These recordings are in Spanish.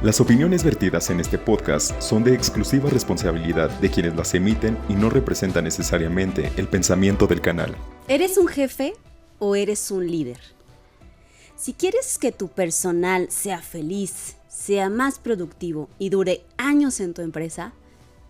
Las opiniones vertidas en este podcast son de exclusiva responsabilidad de quienes las emiten y no representan necesariamente el pensamiento del canal. ¿Eres un jefe o eres un líder? Si quieres que tu personal sea feliz, sea más productivo y dure años en tu empresa,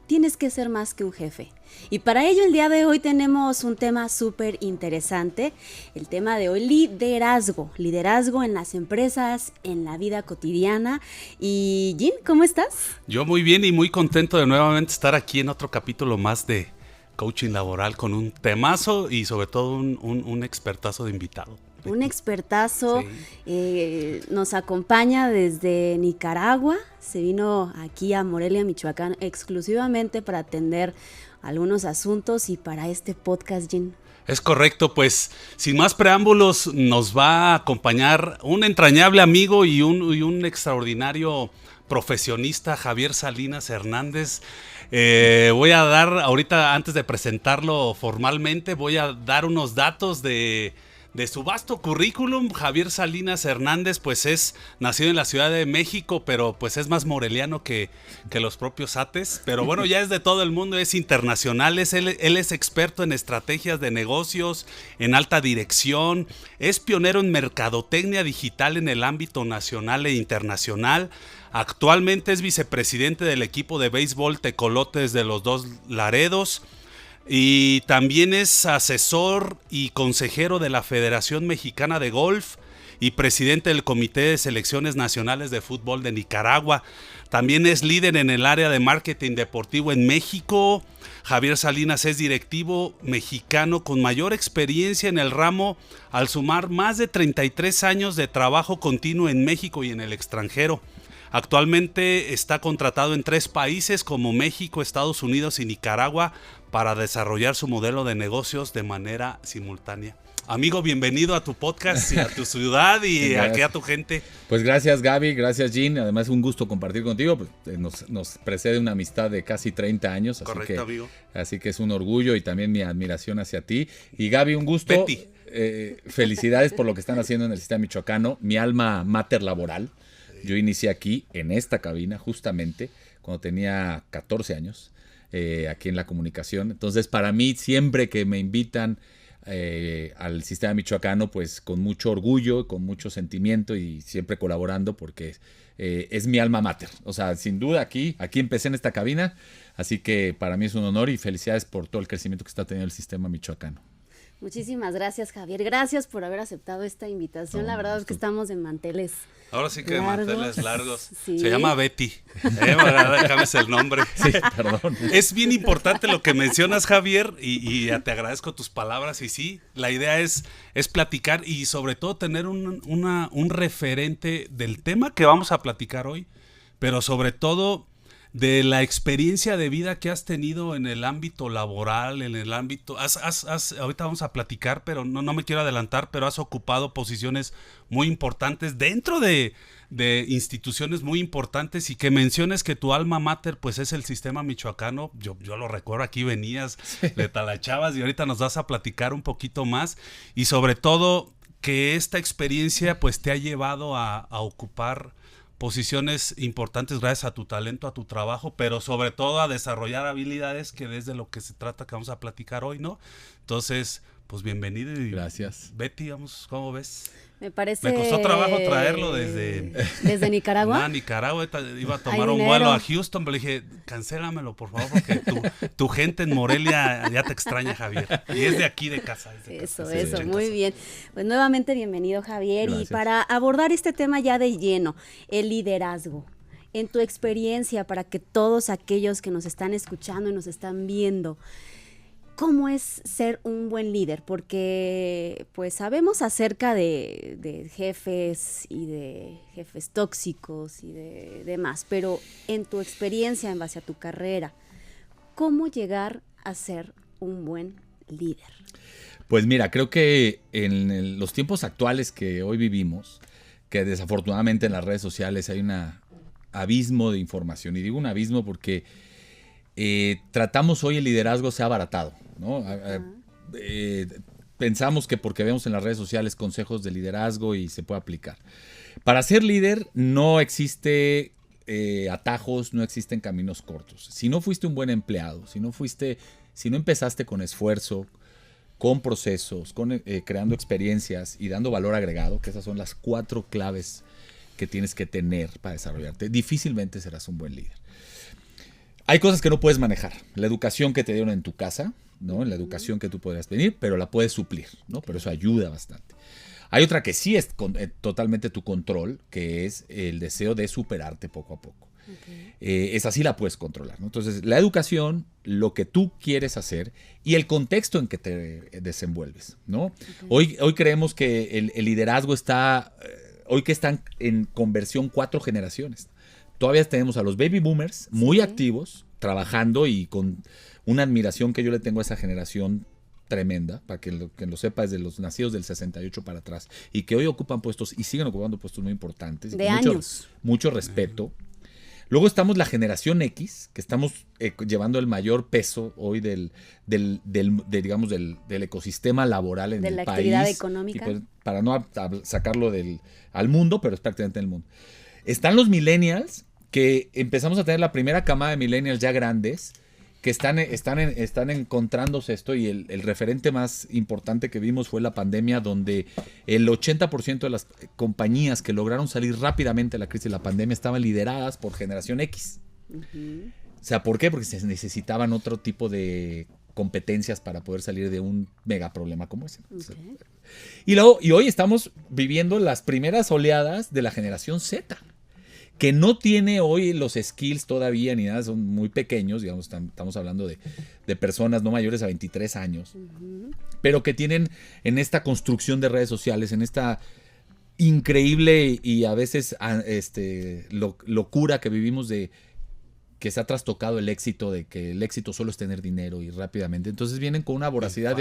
tienes que ser más que un jefe. Y para ello el día de hoy tenemos un tema súper interesante. El tema de hoy, liderazgo. Liderazgo en las empresas, en la vida cotidiana. Y Jim, ¿cómo estás? Yo muy bien y muy contento de nuevamente estar aquí en otro capítulo más de coaching laboral con un temazo y sobre todo un expertazo de invitado. Un expertazo, Sí. nos acompaña desde Nicaragua, se vino aquí a Morelia, Michoacán, exclusivamente para atender algunos asuntos y para este podcast, Jim. Es correcto, pues sin más preámbulos nos va a acompañar un entrañable amigo y un extraordinario profesionista, Javier Salinas Hernández. Voy a dar, ahorita antes de presentarlo formalmente, voy a dar unos datos de su vasto currículum. Javier Salinas Hernández pues es nacido en la Ciudad de México, pero pues es más moreliano que los propios ates, pero bueno, ya es de todo el mundo, es internacional, él es experto en estrategias de negocios, en alta dirección, es pionero en mercadotecnia digital en el ámbito nacional e internacional. Actualmente es vicepresidente del equipo de béisbol Tecolotes de los Dos Laredos. Y también es asesor y consejero de la Federación Mexicana de Golf y presidente del Comité de Selecciones Nacionales de Fútbol de Nicaragua. También es líder en el área de marketing deportivo en México. Javier Salinas es directivo mexicano con mayor experiencia en el ramo al sumar más de 33 años de trabajo continuo en México y en el extranjero. Actualmente está contratado en 3 países como México, Estados Unidos y Nicaragua para desarrollar su modelo de negocios de manera simultánea. Amigo, bienvenido a tu podcast y a tu ciudad y aquí a tu gente. Pues gracias Gaby, gracias Jean, además un gusto compartir contigo, pues, nos precede una amistad de casi 30 años, Correcto, amigo. Así que es un orgullo y también mi admiración hacia ti. Y Gaby, un gusto. Betty. Felicidades por lo que están haciendo en el sistema michoacano, mi alma mater laboral. Yo inicié aquí, en esta cabina, justamente, cuando tenía 14 años, aquí en la comunicación. Entonces, para mí, siempre que me invitan al sistema michoacano, pues con mucho orgullo, con mucho sentimiento y siempre colaborando porque es mi alma mater. O sea, sin duda aquí empecé en esta cabina, así que para mí es un honor y felicidades por todo el crecimiento que está teniendo el sistema michoacano. Muchísimas gracias, Javier. Gracias por haber aceptado esta invitación. No, la verdad es que estamos en manteles. Ahora sí que largos. manteles largos. Sí. Se llama Betty. Déjame el nombre. Sí, perdón. Es bien importante lo que mencionas, Javier, y te agradezco tus palabras. Y sí, la idea es platicar y sobre todo tener un referente del tema que vamos a platicar hoy, pero sobre todo de la experiencia de vida que has tenido en el ámbito laboral, en el ámbito... ahorita vamos a platicar, pero no me quiero adelantar, pero has ocupado posiciones muy importantes dentro de instituciones muy importantes y que menciones que tu alma mater pues es el sistema michoacano. Yo lo recuerdo, aquí venías, le talachabas y ahorita nos vas a platicar un poquito más y sobre todo que esta experiencia pues te ha llevado a ocupar posiciones importantes gracias a tu talento, a tu trabajo, pero sobre todo a desarrollar habilidades que es de lo que se trata que vamos a platicar hoy, ¿no? Entonces, pues bienvenido y gracias. Betty, vamos, ¿cómo ves? Me parece... Me costó trabajo traerlo desde Nicaragua. Nicaragua, iba a tomar un vuelo a Houston, pero le dije, cancélamelo por favor, porque tu gente en Morelia ya te extraña, Javier. Y es de aquí de casa. Eso, de muy casa. Bien. Pues nuevamente bienvenido, Javier. Gracias. Y para abordar este tema ya de lleno, el liderazgo. En tu experiencia, para que todos aquellos que nos están escuchando y nos están viendo, ¿cómo es ser un buen líder? Porque pues sabemos acerca de jefes y de jefes tóxicos y de demás, pero en tu experiencia, en base a tu carrera, ¿cómo llegar a ser un buen líder? Pues mira, creo que en los tiempos actuales que hoy vivimos, que desafortunadamente en las redes sociales hay un abismo de información, y digo un abismo porque tratamos hoy el liderazgo se ha abaratado, ¿no? Pensamos que porque vemos en las redes sociales consejos de liderazgo y se puede aplicar. Para ser líder no existe atajos, no existen caminos cortos. Si no fuiste un buen empleado, si no empezaste con esfuerzo, con procesos, creando experiencias y dando valor agregado, que esas son las 4 claves que tienes que tener para desarrollarte, difícilmente serás un buen líder. Hay cosas que no puedes manejar. La educación que te dieron en tu casa, ¿no? La educación que tú podrías venir, pero la puedes suplir, ¿no? Pero eso ayuda bastante. Hay otra que sí es totalmente tu control, que es el deseo de superarte poco a poco. Esa sí la puedes controlar, ¿no? Entonces, la educación, lo que tú quieres hacer y el contexto en que te desenvuelves, ¿no? Hoy creemos que el liderazgo está... Hoy que están en conversión 4 generaciones. Todavía tenemos a los baby boomers muy activos, trabajando y con una admiración que yo le tengo a esa generación tremenda, para que lo sepa, es de los nacidos del 68 para atrás, y que hoy ocupan puestos y siguen ocupando puestos muy importantes. De años. Mucho respeto. Luego estamos la generación X, que estamos llevando el mayor peso hoy del ecosistema laboral en el país. De la actividad económica. Y pues, para no sacarlo al mundo, pero es prácticamente en el mundo. Están los millennials, que empezamos a tener la primera camada de millennials ya grandes, que están encontrándose esto, y el referente más importante que vimos fue la pandemia, donde el 80% de las compañías que lograron salir rápidamente de la crisis de la pandemia estaban lideradas por generación X. O sea, ¿por qué? Porque se necesitaban otro tipo de competencias para poder salir de un mega problema como ese. Y hoy estamos viviendo las primeras oleadas de la generación Z, que no tiene hoy los skills todavía ni nada, son muy pequeños, digamos, estamos hablando de personas no mayores a 23 años, pero que tienen en esta construcción de redes sociales, en esta increíble y a veces locura que vivimos de que se ha trastocado el éxito, de que el éxito solo es tener dinero y rápidamente. Entonces vienen con una voracidad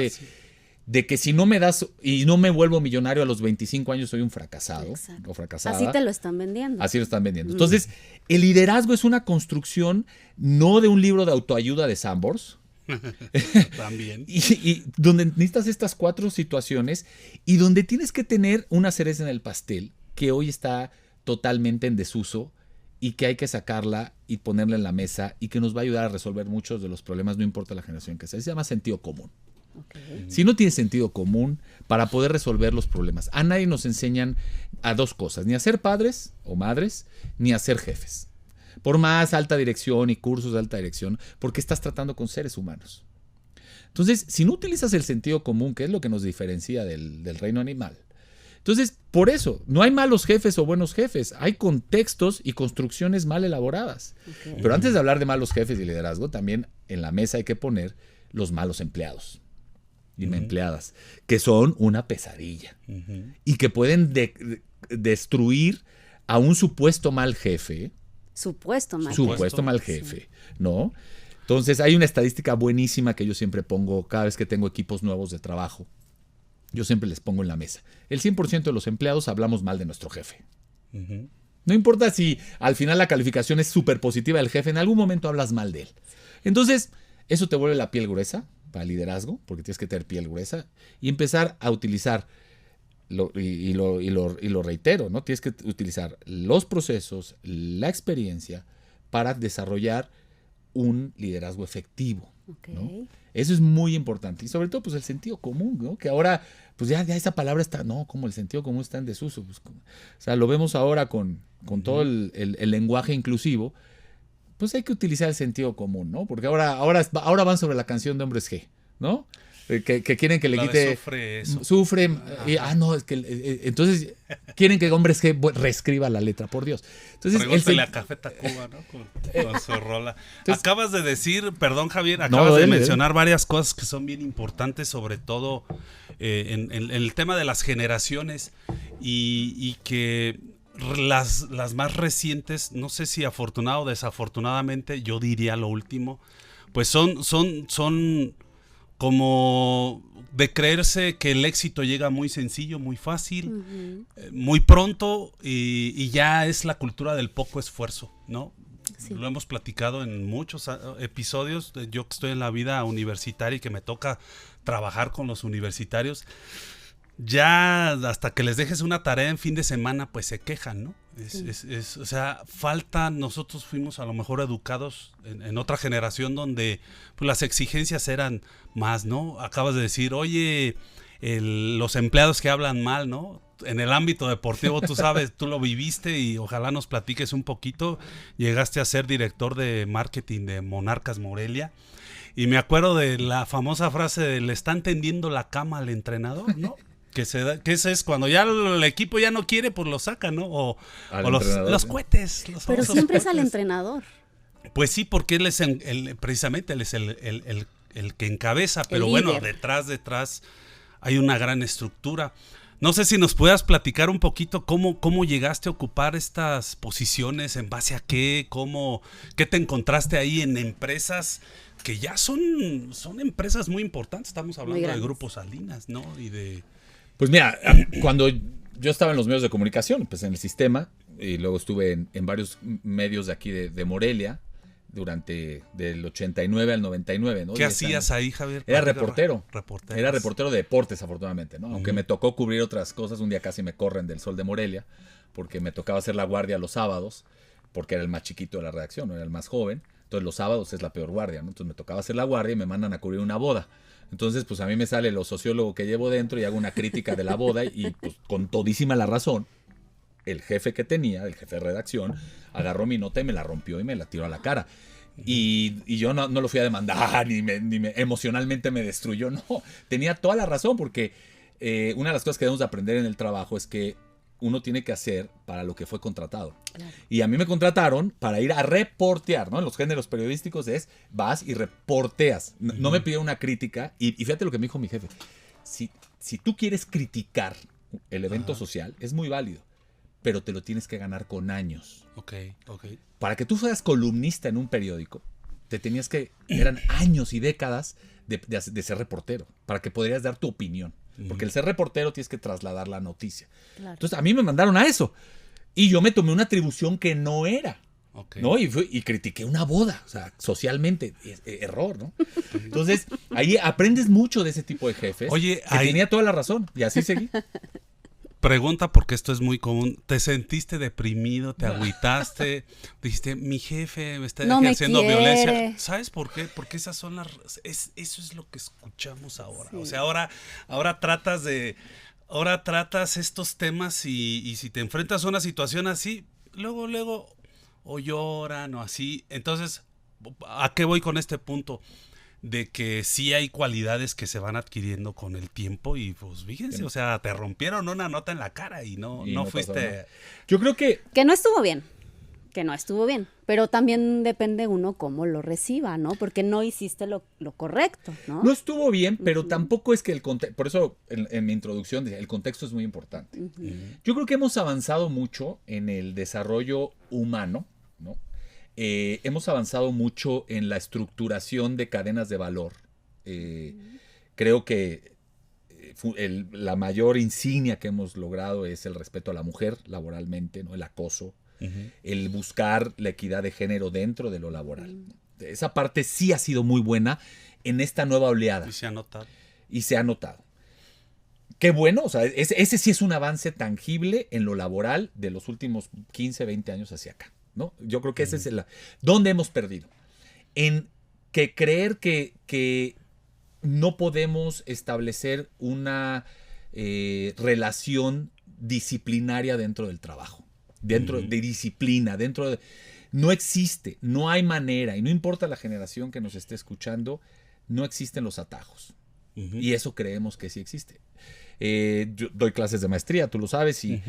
de que si no me das y no me vuelvo millonario a los 25 años, soy un fracasado. Exacto. O fracasada. Así te lo están vendiendo. Así lo están vendiendo. Entonces, el liderazgo es una construcción no de un libro de autoayuda de Sambors. También. y donde necesitas estas 4 situaciones y donde tienes que tener una cereza en el pastel que hoy está totalmente en desuso y que hay que sacarla y ponerla en la mesa y que nos va a ayudar a resolver muchos de los problemas, no importa la generación que sea. Se llama sentido común. Si no tienes sentido común para poder resolver los problemas, a nadie nos enseñan a 2 cosas, ni a ser padres o madres, ni a ser jefes. Por más alta dirección y cursos de alta dirección, porque estás tratando con seres humanos. Entonces, si no utilizas el sentido común, que es lo que nos diferencia del reino animal, entonces, por eso, no hay malos jefes o buenos jefes, hay contextos y construcciones mal elaboradas. Pero antes de hablar de malos jefes y liderazgo, también en la mesa hay que poner los malos empleados y empleadas, que son una pesadilla y que pueden destruir a un supuesto mal jefe. Supuesto mal jefe, ¿no? Entonces hay una estadística buenísima que yo siempre pongo cada vez que tengo equipos nuevos de trabajo. Yo siempre les pongo en la mesa. El 100% de los empleados hablamos mal de nuestro jefe. No importa si al final la calificación es súper positiva del jefe, en algún momento hablas mal de él. Entonces, eso te vuelve la piel gruesa para liderazgo, porque tienes que tener piel gruesa y empezar a utilizar, y lo reitero, ¿no? Tienes que utilizar los procesos, la experiencia para desarrollar un liderazgo efectivo, ¿no? Eso es muy importante. Y sobre todo, pues el sentido común, ¿no? Que ahora, pues ya esa palabra está, no, como el sentido común está en desuso. Pues, o sea, lo vemos ahora con todo el lenguaje inclusivo. Pues hay que utilizar el sentido común, ¿no? Porque ahora van sobre la canción de Hombres G, ¿no? Que quieren que le quite... Sufre. No, es que... entonces, quieren que Hombres G reescriba la letra, por Dios. Entonces, pregúntale a Café Tacuba, ¿no? Con su rola. Entonces, acabas de decir, perdón Javier, acabas de mencionar varias cosas que son bien importantes, sobre todo en el tema de las generaciones y que las más recientes, no sé si afortunado o desafortunadamente, yo diría lo último, pues son como de creerse que el éxito llega muy sencillo, muy fácil, muy pronto y ya es la cultura del poco esfuerzo, ¿no? Sí. Lo hemos platicado en muchos episodios. Yo que estoy en la vida universitaria y que me toca trabajar con los universitarios, ya hasta que les dejes una tarea en fin de semana, pues se quejan, ¿no? O sea, falta, nosotros fuimos a lo mejor educados en otra generación donde pues, las exigencias eran más, ¿no? Acabas de decir, oye, los empleados que hablan mal, ¿no? En el ámbito deportivo, tú sabes, tú lo viviste y ojalá nos platiques un poquito. Llegaste a ser director de marketing de Monarcas Morelia. Y me acuerdo de la famosa frase de le están tendiendo la cama al entrenador, ¿no? Que eso es cuando ya el equipo ya no quiere, pues lo saca, ¿no? O los cohetes. Pero siempre es al entrenador. Pues sí, porque él es precisamente él es el que encabeza, pero bueno, detrás hay una gran estructura. No sé si nos puedas platicar un poquito cómo llegaste a ocupar estas posiciones, en base a qué te encontraste ahí en empresas que ya son empresas muy importantes. Estamos hablando de Grupo Salinas, ¿no? Pues mira, cuando yo estaba en los medios de comunicación, pues en el sistema, y luego estuve en varios medios de aquí de Morelia, durante del 89 al 99, ¿no? ¿Qué hacías ahí, Javier? Era reportero. Era reportero de deportes, afortunadamente, ¿no? Aunque me tocó cubrir otras cosas, un día casi me corren del Sol de Morelia, porque me tocaba hacer la guardia los sábados, porque era el más chiquito de la redacción, no era el más joven. Entonces los sábados es la peor guardia, ¿no? Entonces me tocaba hacer la guardia y me mandan a cubrir una boda. Entonces, pues a mí me sale lo sociólogo que llevo dentro y hago una crítica de la boda y pues con todísima la razón, el jefe que tenía, el jefe de redacción, agarró mi nota y me la rompió y me la tiró a la cara. Y yo no lo fui a demandar, ni me emocionalmente me destruyó, no. Tenía toda la razón, porque una de las cosas que debemos de aprender en el trabajo es que uno tiene que hacer para lo que fue contratado. Claro. Y a mí me contrataron para ir a reportear, ¿no? En los géneros periodísticos vas y reporteas. No me pidieron una crítica. Y fíjate lo que me dijo mi jefe. Si tú quieres criticar el evento social, es muy válido, pero te lo tienes que ganar con años. Ok. Para que tú fueras columnista en un periódico, eran años y décadas de ser reportero, para que podrías dar tu opinión. Porque el ser reportero tienes que trasladar la noticia. Claro. Entonces a mí me mandaron a eso. Y yo me tomé una atribución que no era. ¿No? Y critiqué una boda. O sea, socialmente, error, ¿no? Entonces, ahí aprendes mucho de ese tipo de jefes. Oye, tenía toda la razón. Y así seguí. Pregunta, porque esto es muy común. ¿Te sentiste deprimido? ¿Te agüitaste? Dijiste, mi jefe me está ejerciendo violencia. ¿Sabes por qué? Porque esas son eso es lo que escuchamos ahora. Sí. O sea, ahora tratas estos temas y si te enfrentas a una situación así, luego o lloran o así. Entonces, ¿a qué voy con este punto? De que sí hay cualidades que se van adquiriendo con el tiempo y pues fíjense, o sea, te rompieron una nota en la cara y no fuiste... Yo creo que no estuvo bien, pero también depende uno cómo lo reciba, ¿no? Porque no hiciste lo correcto, ¿no? No estuvo bien, pero tampoco es que el contexto, por eso en mi introducción decía, el contexto es muy importante. Yo creo que hemos avanzado mucho en el desarrollo humano, ¿no? Hemos avanzado mucho en la estructuración de cadenas de valor. Creo que la mayor insignia que hemos logrado es el respeto a la mujer laboralmente, ¿no? El acoso, el buscar la equidad de género dentro de lo laboral. Esa parte sí ha sido muy buena en esta nueva oleada. Y se ha notado. Qué bueno, o sea, ese sí es un avance tangible en lo laboral de los últimos 15, 20 años hacia acá, ¿no? Yo creo que ese es ¿dónde hemos perdido? En que creer que no podemos establecer una relación disciplinaria dentro del trabajo, dentro de disciplina, no existe, no hay manera, y no importa la generación que nos esté escuchando, no existen los atajos. Y eso creemos que sí existe. Yo doy clases de maestría, tú lo sabes, y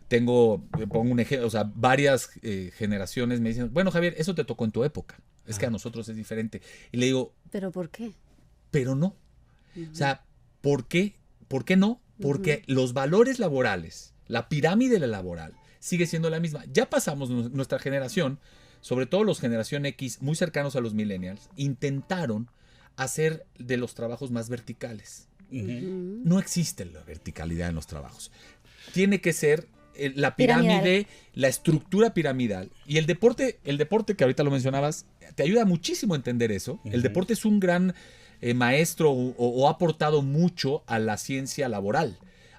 pongo un ejemplo, o sea, varias generaciones me dicen, bueno, Javier, eso te tocó en tu época, es que a nosotros es diferente. Y le digo, ¿pero por qué? Pero no. O sea, ¿por qué? ¿Por qué no? Porque los valores laborales, la pirámide laboral, sigue siendo la misma. Ya pasamos nuestra generación, sobre todo los generación X, muy cercanos a los millennials, intentaron hacer de los trabajos más verticales. No existe la verticalidad en los trabajos. Tiene que ser la pirámide, la estructura piramidal. Y el deporte que ahorita lo mencionabas, te ayuda muchísimo a entender eso. El deporte es un gran maestro o ha aportado mucho a la ciencia laboral,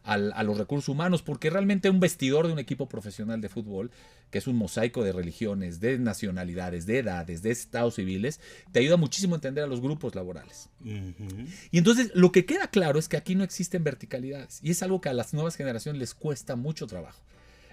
a los recursos humanos, porque realmente un vestidor de un equipo profesional de fútbol, que es un mosaico de religiones, de nacionalidades, de edades, de estados civiles, te ayuda muchísimo a entender a los grupos laborales. Y entonces lo que queda claro es que aquí no existen verticalidades, y es algo que a las nuevas generaciones les cuesta mucho trabajo.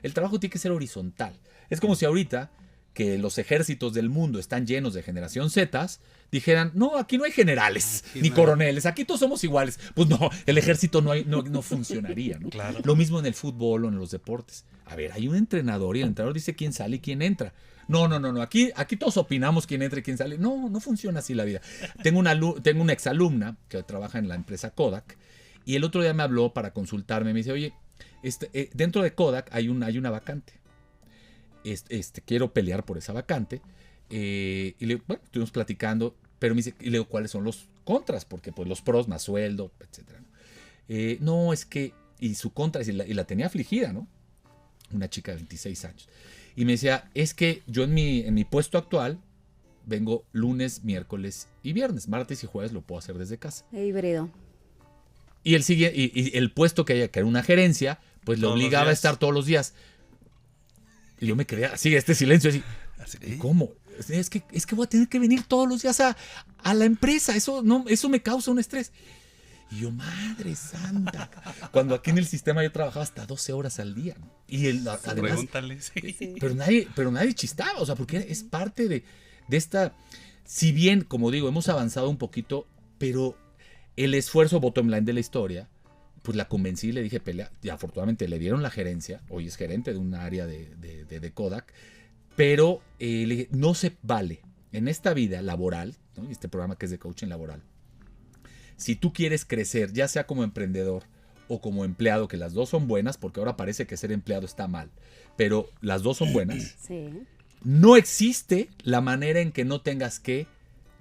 El trabajo tiene que ser horizontal. Es como si ahorita, que los ejércitos del mundo están llenos de generación Z, dijeran, no, aquí no hay generales ni coroneles, aquí todos somos iguales. Pues no, el ejército no funcionaría, ¿no? Claro. Lo mismo en el fútbol o en los deportes. A ver, hay un entrenador y el entrenador dice quién sale y quién entra. No, aquí todos opinamos quién entra y quién sale. No funciona así la vida. Tengo una exalumna que trabaja en la empresa Kodak y el otro día me habló para consultarme. Me dice, oye, dentro de Kodak hay una vacante. Quiero pelear por esa vacante. Y le digo, bueno, estuvimos platicando, pero me dice, y le digo, ¿cuáles son los contras? Porque pues los pros, más sueldo, etcétera. No, es que, y su contra, y la tenía afligida, ¿no? Una chica de 26 años. Y me decía, es que yo en mi puesto actual vengo lunes, miércoles y viernes. Martes y jueves lo puedo hacer desde casa. Híbrido. Y el puesto que era una gerencia, pues le obligaba a estar todos los días. Y yo me quedé así, silencio, así. ¿Cómo? Es que voy a tener que venir todos los días a la empresa. Eso me causa un estrés. Y yo, madre santa. Cuando aquí en el sistema yo trabajaba hasta 12 horas al día, ¿no? Y además, pregúntale, sí. Pero nadie chistaba, o sea, porque es parte de esta. Si bien, como digo, hemos avanzado un poquito, pero el esfuerzo bottom line de la historia, pues la convencí y le dije, pelea. Y afortunadamente le dieron la gerencia. Hoy es gerente de un área de Kodak. Pero le dije, no se vale en esta vida laboral, ¿no? Este programa que es de coaching laboral. Si tú quieres crecer, ya sea como emprendedor o como empleado, que las dos son buenas, porque ahora parece que ser empleado está mal, pero las dos son buenas. Sí. No existe la manera en que no tengas que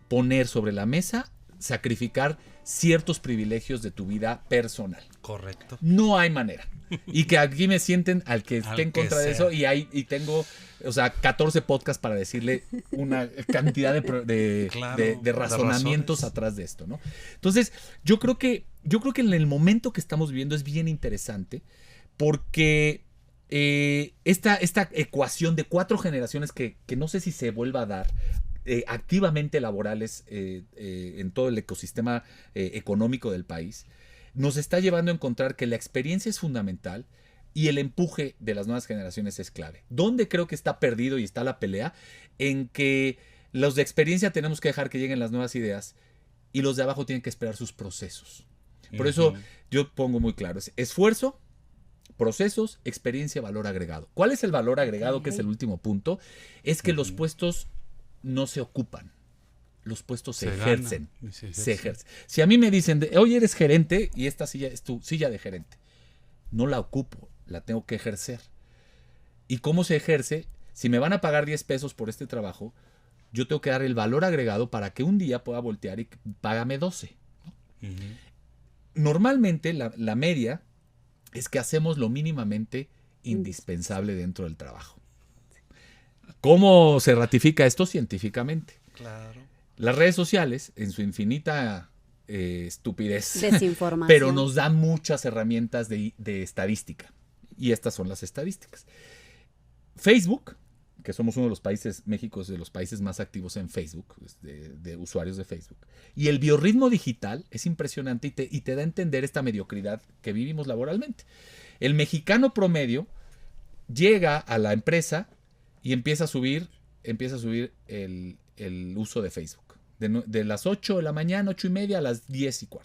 poner sobre la mesa, sacrificar ciertos privilegios de tu vida personal. Correcto. No hay manera. Y que aquí me sienten al que esté en contra de eso y tengo, 14 podcasts para decirle una cantidad de razonamientos atrás de esto, ¿no? Entonces, yo creo que en el momento que estamos viviendo es bien interesante porque esta ecuación de 4 generaciones que no sé si se vuelva a dar, activamente laborales en todo el ecosistema económico del país, nos está llevando a encontrar que la experiencia es fundamental y el empuje de las nuevas generaciones es clave. ¿Dónde creo que está perdido y está la pelea? En que los de experiencia tenemos que dejar que lleguen las nuevas ideas y los de abajo tienen que esperar sus procesos. Por eso yo pongo muy claro, es esfuerzo, procesos, experiencia, valor agregado. ¿Cuál es el valor agregado? Que es el último punto. Es que los puestos no se ocupan. Los puestos se ejercen. Se ejercen. Si a mí me dicen, oye, eres gerente y esta silla es tu silla de gerente, no la ocupo, la tengo que ejercer. ¿Y cómo se ejerce? Si me van a pagar 10 pesos por este trabajo, yo tengo que dar el valor agregado para que un día pueda voltear y págame 12. ¿No? Normalmente la media es que hacemos lo mínimamente indispensable dentro del trabajo. ¿Cómo se ratifica esto científicamente? Claro. Las redes sociales, en su infinita estupidez, desinformación, pero nos dan muchas herramientas de estadística. Y estas son las estadísticas. Facebook, que somos uno de los países, México es de los países más activos en Facebook, de usuarios de Facebook. Y el biorritmo digital es impresionante y te da a entender esta mediocridad que vivimos laboralmente. El mexicano promedio llega a la empresa y empieza a subir el uso de Facebook. De las 8 de la mañana, 8:30 a las 10:15.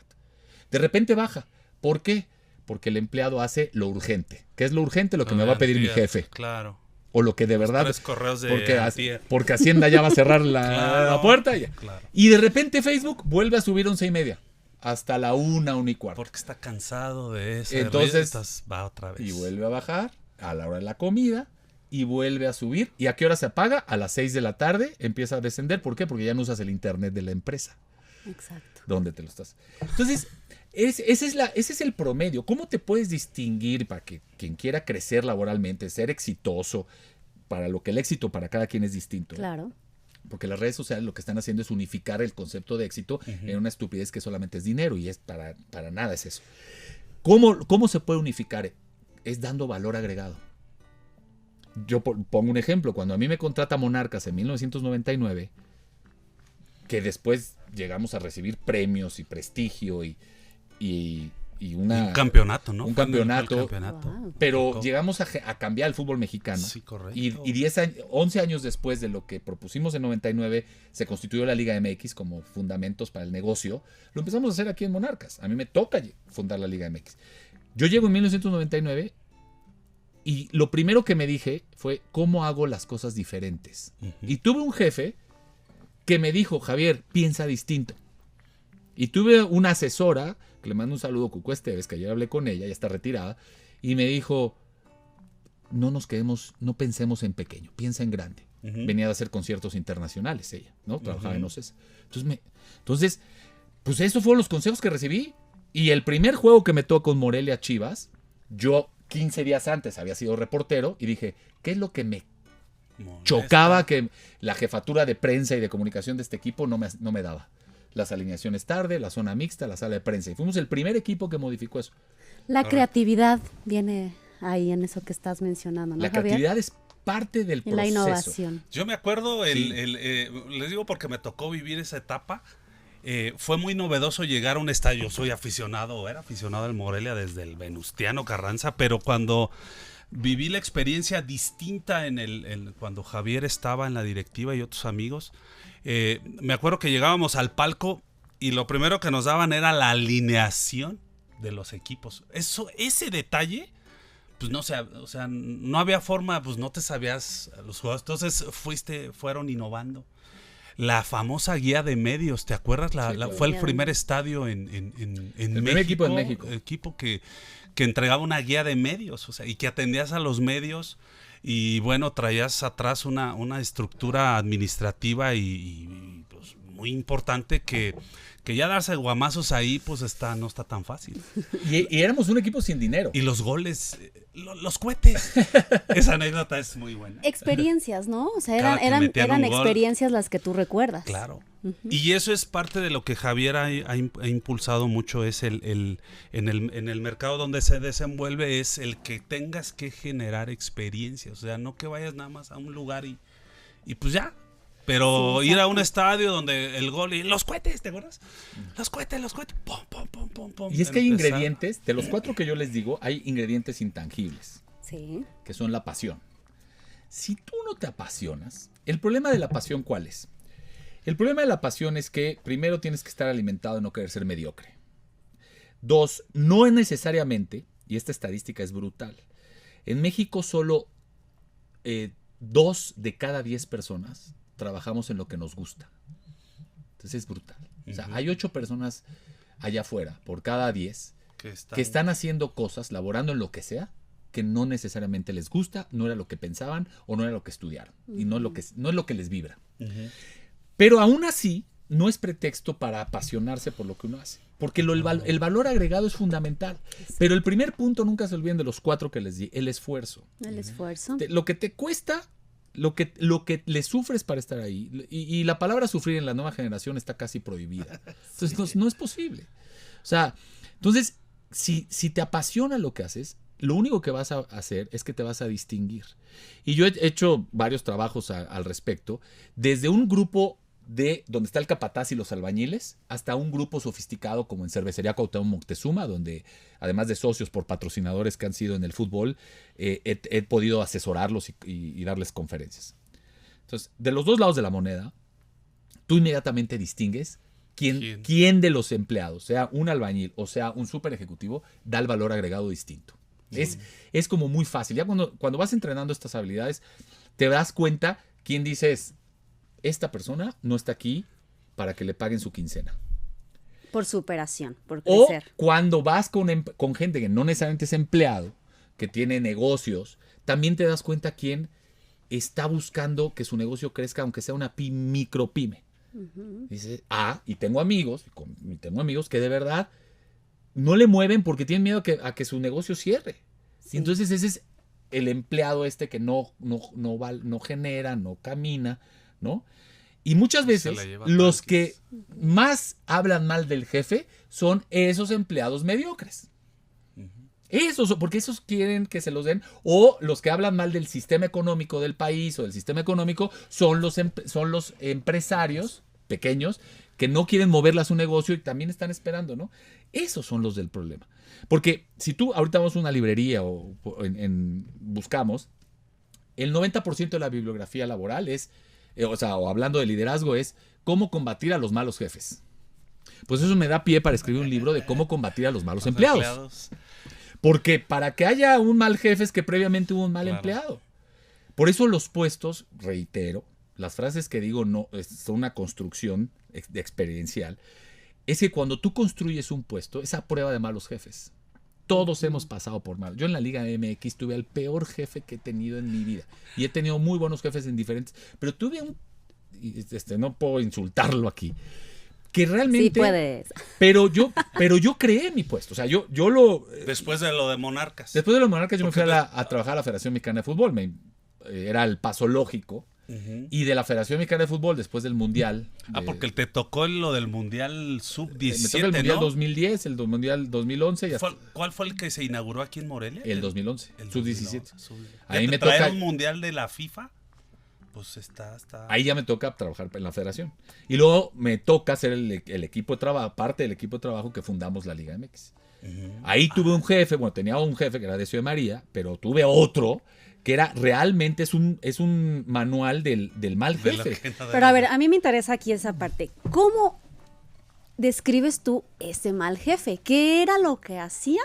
De repente baja. ¿Por qué? Porque el empleado hace lo urgente. ¿Qué es lo urgente? Lo que me va a pedir mi jefe. Claro. O lo que de verdad. 3 correos de porque Hacienda ya va a cerrar la puerta. Ya. Claro. Y de repente Facebook vuelve a subir 11:30. Hasta la 1:15. Porque está cansado de eso. Entonces va otra vez. Y vuelve a bajar a la hora de la comida. Y vuelve a subir. ¿Y a qué hora se apaga? A las 6 de la tarde empieza a descender. ¿Por qué? Porque ya no usas el internet de la empresa. Exacto. ¿Dónde te lo estás? Entonces, ese es el promedio. ¿Cómo te puedes distinguir para que quien quiera crecer laboralmente, ser exitoso, para lo que el éxito para cada quien es distinto? Claro. Porque las redes sociales lo que están haciendo es unificar el concepto de éxito en una estupidez que solamente es dinero y es para nada es eso. ¿Cómo se puede unificar? Es dando valor agregado. Yo pongo un ejemplo. Cuando a mí me contrata Monarcas en 1999, que después llegamos a recibir premios y prestigio y un campeonato, ¿no? Un campeonato. Wow. Pero llegamos a cambiar el fútbol mexicano. Sí, correcto. Y 11 años después de lo que propusimos en 99, se constituyó la Liga MX como fundamentos para el negocio. Lo empezamos a hacer aquí en Monarcas. A mí me toca fundar la Liga MX. Yo llego en 1999 y lo primero que me dije fue cómo hago las cosas diferentes. Y tuve un jefe que me dijo, Javier, piensa distinto. Y tuve una asesora, que le mando un saludo a Cucu Esteves, que ayer hablé con ella, ya está retirada, y me dijo, no pensemos en pequeño, piensa en grande. Venía de hacer conciertos internacionales ella, ¿no? Trabajaba en OCESA. Entonces, pues esos fueron los consejos que recibí. Y el primer juego que me tocó con Morelia Chivas, yo 15 días antes había sido reportero y dije, ¿qué es lo que me chocaba? Que la jefatura de prensa y de comunicación de este equipo no me daba. Las alineaciones tarde, la zona mixta, la sala de prensa. Y fuimos el primer equipo que modificó eso. La creatividad viene ahí en eso que estás mencionando, ¿no, La Javier? creatividad es parte del proceso. La innovación. Yo me acuerdo, les digo porque me tocó vivir esa etapa. Fue muy novedoso llegar a un estadio. Yo soy aficionado, era aficionado del Morelia desde el Venustiano Carranza, pero cuando viví la experiencia distinta cuando Javier estaba en la directiva y otros amigos, me acuerdo que llegábamos al palco y lo primero que nos daban era la alineación de los equipos. Ese detalle, pues no sé, o sea, no había forma, pues no te sabías los jugadores. Entonces fueron innovando. La famosa guía de medios, ¿te acuerdas? Claro. Fue el primer estadio en primer México, equipo en México. Equipo que entregaba una guía de medios, o sea, y que atendías a los medios y bueno, traías atrás una estructura administrativa y pues, muy importante que ya darse guamazos ahí pues no está tan fácil. Y éramos un equipo sin dinero. Y los goles, los cohetes. Esa anécdota es muy buena. Experiencias, ¿no? O sea, Cada que eran metían un gol. experiencias las que tú recuerdas. Claro. Y eso es parte de lo que Javier ha impulsado mucho, es en el mercado donde se desenvuelve, es el que tengas que generar experiencias. O sea, no que vayas nada más a un lugar y pues ya. Pero ir a un estadio donde el gol y los cohetes, ¿te acuerdas? Los cohetes, pum, pum, pum, pum, pum. Y es que hay ingredientes, de los 4 que yo les digo, hay ingredientes intangibles, Sí. que son la pasión. Si tú no te apasionas, el problema de la pasión, ¿cuál es? El problema de la pasión es que primero tienes que estar alimentado y no querer ser mediocre. 2, no es necesariamente, y esta estadística es brutal, en México solo 2 de cada 10 personas trabajamos en lo que nos gusta. Entonces es brutal. O sea, hay 8 personas allá afuera por cada 10 que están haciendo cosas, laborando en lo que sea, que no necesariamente les gusta, no era lo que pensaban o no era lo que estudiaron. Y no es lo que les vibra. Pero aún así, no es pretexto para apasionarse por lo que uno hace. Porque el valor agregado es fundamental. Pero el primer punto, nunca se olviden de los 4 que les di, el esfuerzo. El esfuerzo. Lo que te cuesta, lo que le sufres para estar ahí. Y la palabra sufrir en la nueva generación está casi prohibida. Entonces no es posible. O sea, entonces, si te apasiona lo que haces, lo único que vas a hacer es que te vas a distinguir. Y yo he hecho varios trabajos al respecto, desde un grupo de donde está el capataz y los albañiles, hasta un grupo sofisticado como en Cervecería Cuauhtémoc Moctezuma, donde además de socios por patrocinadores que han sido en el fútbol, he podido asesorarlos y darles conferencias. Entonces, de los dos lados de la moneda, tú inmediatamente distingues quién de los empleados, sea un albañil o sea un súper ejecutivo, da el valor agregado distinto. Es como muy fácil. Ya cuando vas entrenando estas habilidades, te das cuenta quién dices, esta persona no está aquí para que le paguen su quincena. Por superación, por O crecer. cuando vas con gente que no necesariamente es empleado, que tiene negocios, también te das cuenta quién está buscando que su negocio crezca, aunque sea una micropyme. Dices, y tengo amigos que de verdad no le mueven porque tienen miedo a que su negocio cierre. Sí. Y entonces ese es el empleado que no genera, no camina, ¿no? Y muchas veces los que más hablan mal del jefe son esos empleados mediocres. Porque esos quieren que se los den, o los que hablan mal del sistema económico del país o del sistema económico son los empresarios pequeños que no quieren moverle a su negocio y también están esperando, ¿no? Esos son los del problema. Porque si tú ahorita vamos a una librería o buscamos, el 90% de la bibliografía laboral es, o hablando de liderazgo, es cómo combatir a los malos jefes. Pues eso me da pie para escribir un libro de cómo combatir a los malos empleados. Porque para que haya un mal jefe es que previamente hubo un mal empleado. Por eso los puestos, reitero, las frases que digo no son una construcción experiencial, es que cuando tú construyes un puesto, es a prueba de malos jefes. Todos hemos pasado por mal. Yo en la Liga MX tuve el peor jefe que he tenido en mi vida. Y he tenido muy buenos jefes en diferentes... Pero tuve no puedo insultarlo aquí, que realmente... Sí puedes. Pero yo creé mi puesto. O sea, yo lo... Después de lo de Monarcas. Después de los Monarcas yo me fui a trabajar a la Federación Mexicana de Fútbol. Era el paso lógico. Y de la Federación Mexicana de Fútbol, después del Mundial. Porque te tocó lo del Mundial Sub-17, me tocó el Mundial ¿no? 2010, el Mundial 2011. ¿Cuál fue el que se inauguró aquí en Morelia? El 2011, el Sub-17. Ahí me toca un Mundial de la FIFA. Pues está... Ahí ya me toca trabajar en la federación. Y luego me toca ser el equipo de trabajo, parte del equipo de trabajo que fundamos la Liga MX. Ahí tuve un jefe, tenía un jefe que era Decio de María, pero tuve otro que era realmente es un manual del mal jefe. Pero a ver, a mí me interesa aquí esa parte. ¿Cómo describes tú ese mal jefe? ¿Qué era lo que hacía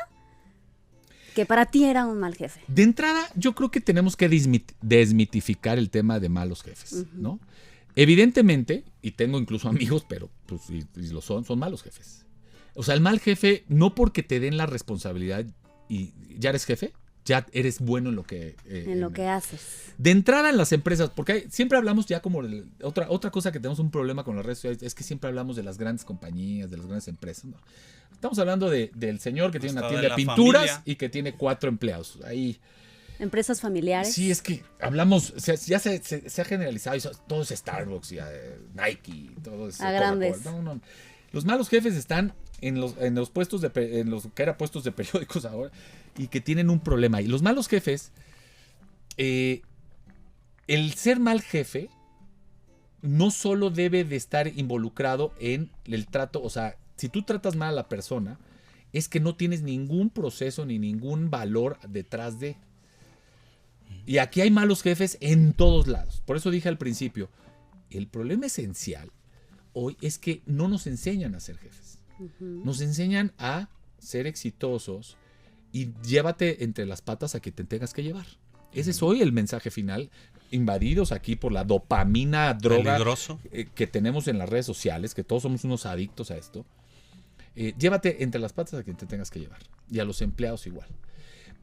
que para ti era un mal jefe? De entrada, yo creo que tenemos que desmitificar el tema de malos jefes, ¿no? Evidentemente, y tengo incluso amigos, pero pues, y lo son malos jefes. O sea, el mal jefe, no porque te den la responsabilidad y ya eres jefe, ya eres bueno en lo que... en lo que haces. De entrada en las empresas, porque siempre hablamos ya como... Otra cosa que tenemos un problema con las redes sociales es que siempre hablamos de las grandes compañías, de las grandes empresas, ¿no? Estamos hablando del señor que tiene una tienda de pinturas familia. Y que tiene 4 empleados. Ahí... Empresas familiares. Sí, es que hablamos, ya se ha generalizado, todo es Starbucks, y Nike, todo es... A grandes. No. Los malos jefes están en los puestos en los que eran puestos de periódicos ahora y que tienen un problema. Y los malos jefes, el ser mal jefe no solo debe de estar involucrado en el trato, o sea, si tú tratas mal a la persona, es que no tienes ningún proceso ni ningún valor detrás de. Y aquí hay malos jefes en todos lados. Por eso dije al principio, el problema esencial hoy es que no nos enseñan a ser jefes. Nos enseñan a ser exitosos y llévate entre las patas a que te tengas que llevar. Ese es hoy el mensaje final, invadidos aquí por la dopamina, droga que tenemos en las redes sociales, que todos somos unos adictos a esto. Llévate entre las patas a quien te tengas que llevar. Y a los empleados igual.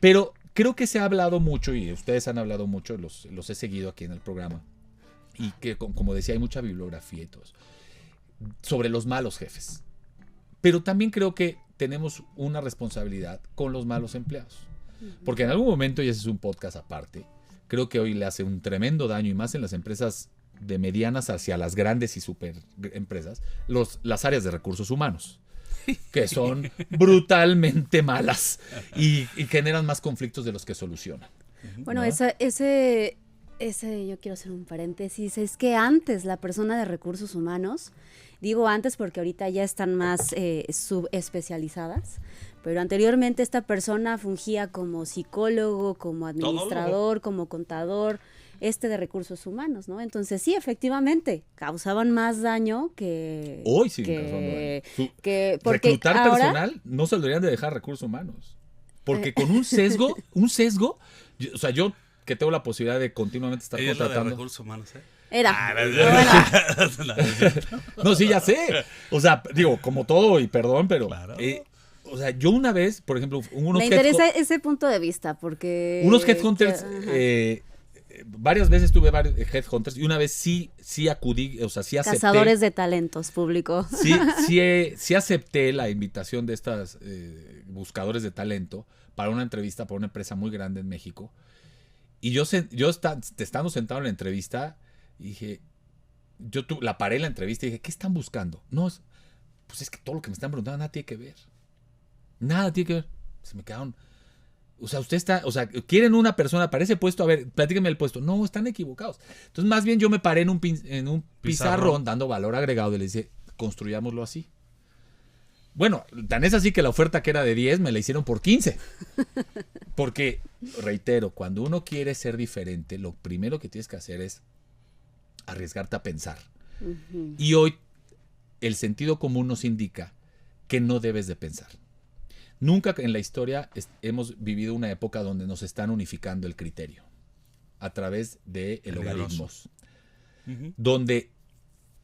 Pero creo que se ha hablado mucho, y ustedes han hablado mucho, los he seguido aquí en el programa, y que, como decía, hay mucha bibliografía y todo eso, sobre los malos jefes. Pero también creo que tenemos una responsabilidad con los malos empleados. Porque en algún momento, y ese es un podcast aparte, creo que hoy le hace un tremendo daño, y más en las empresas de medianas hacia las grandes y super empresas, las áreas de recursos humanos, que son brutalmente malas y generan más conflictos de los que solucionan. Bueno, ¿no? ese yo quiero hacer un paréntesis, es que antes la persona de recursos humanos, digo antes porque ahorita ya están más subespecializadas, pero anteriormente esta persona fungía como psicólogo, como administrador, como contador, de recursos humanos, ¿no? Entonces sí, efectivamente, causaban más daño que... Hoy sí, porque reclutar ahora, personal no se lo deberían de dejar recursos humanos. Porque con un sesgo, o sea, yo que tengo la posibilidad de continuamente estar contratando. Es la de recursos humanos, ¿eh? Era. No, sí, ya sé. O sea, digo, como todo, y perdón, pero... Claro. O sea, yo una vez, por ejemplo, me interesa ese punto de vista, porque... Unos headhunters... varias veces tuve varios headhunters y una vez sí acudí, o sea, sí acepté. Cazadores de talentos público. Sí acepté la invitación de estas buscadores de talento para una entrevista para una empresa muy grande en México. Y estando sentado en la entrevista, dije, la paré en la entrevista y dije, ¿qué están buscando? No, pues es que todo lo que me están preguntando nada tiene que ver. Nada tiene que ver. Se me quedaron O sea, quieren una persona para ese puesto, a ver, platíquenme el puesto. No, están equivocados. Entonces, más bien yo me paré en un pizarrón dando valor agregado y le dije, construyámoslo así. Bueno, tan es así que la oferta que era de 10 me la hicieron por 15. Porque, reitero, cuando uno quiere ser diferente, lo primero que tienes que hacer es arriesgarte a pensar. Uh-huh. Y hoy el sentido común nos indica que no debes de pensar. Nunca en la historia hemos vivido una época donde nos están unificando el criterio a través de logaritmos. Uh-huh. Donde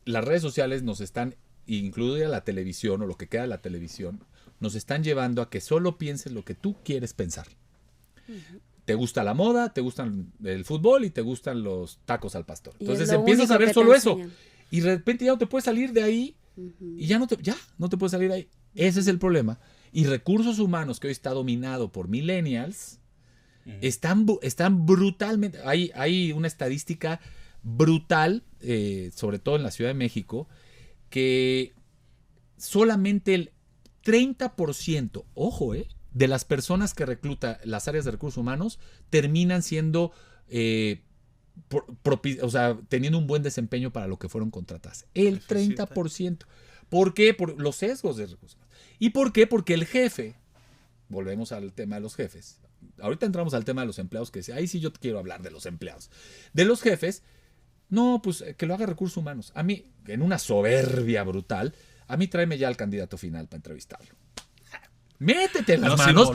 las redes sociales nos están, incluida la televisión o lo que queda de la televisión, nos están llevando a que solo pienses lo que tú quieres pensar. Uh-huh. Te gusta la moda, te gustan el fútbol y te gustan los tacos al pastor. Entonces empiezas a ver solo eso. Y de repente ya no te puedes salir de ahí. Uh-huh. Y ya no te puedes salir de ahí. Ese es el problema. Y recursos humanos, que hoy está dominado por millennials, uh-huh, están brutalmente... Hay una estadística brutal, sobre todo en la Ciudad de México, que solamente el 30%, ojo, de las personas que recluta las áreas de recursos humanos terminan siendo, teniendo un buen desempeño para lo que fueron contratadas. El 30%. ¿Por qué? Por los sesgos de recursos humanos. ¿Y por qué? Porque el jefe, volvemos al tema de los jefes, ahorita entramos al tema de los empleados, que ahí sí yo quiero hablar de los empleados. De los jefes, no, pues que lo haga recursos humanos. A mí, en una soberbia brutal, a mí tráeme ya al candidato final para entrevistarlo. Métete en las manos,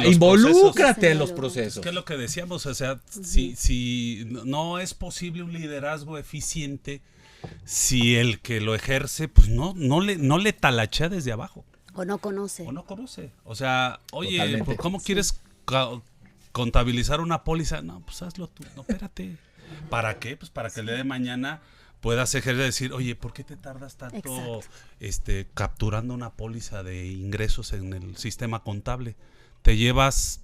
involúcrate en los procesos. Es que es lo que decíamos, o sea, uh-huh, si no es posible un liderazgo eficiente si el que lo ejerce pues no le talachea desde abajo. O no conoce. O sea, oye, pues, ¿cómo quieres contabilizar una póliza? No, pues hazlo tú. No, espérate. ¿Para qué? Pues para que el día de mañana puedas ejercer, decir, oye, ¿por qué te tardas tanto capturando una póliza de ingresos en el sistema contable? Te llevas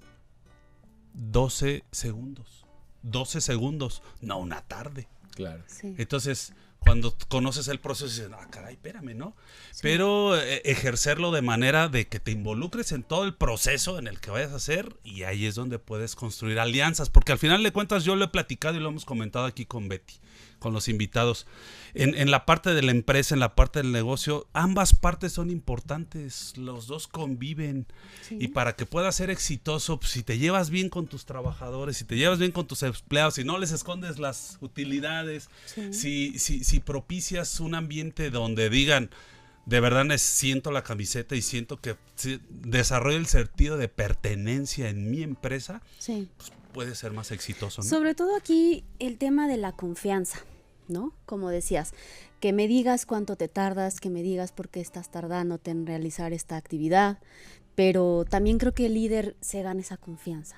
12 segundos. 12 segundos, no una tarde. Claro. Sí. Entonces, cuando conoces el proceso, dices, caray, espérame, ¿no? Sí. Pero ejercerlo de manera de que te involucres en todo el proceso en el que vayas a hacer, y ahí es donde puedes construir alianzas, porque al final de cuentas yo lo he platicado y lo hemos comentado aquí con Betty, con los invitados. En la parte de la empresa, en la parte del negocio, ambas partes son importantes, los dos conviven. Sí. Y para que puedas ser exitoso, pues, si te llevas bien con tus trabajadores, si te llevas bien con tus empleados, si no les escondes las utilidades, sí, si propicias un ambiente donde digan, de verdad siento la camiseta y siento que desarrollo el sentido de pertenencia en mi empresa, sí, pues puede ser más exitoso, ¿no? Sobre todo aquí el tema de la confianza, ¿no? Como decías, que me digas cuánto te tardas, que me digas por qué estás tardándote en realizar esta actividad, pero también creo que el líder se gana esa confianza,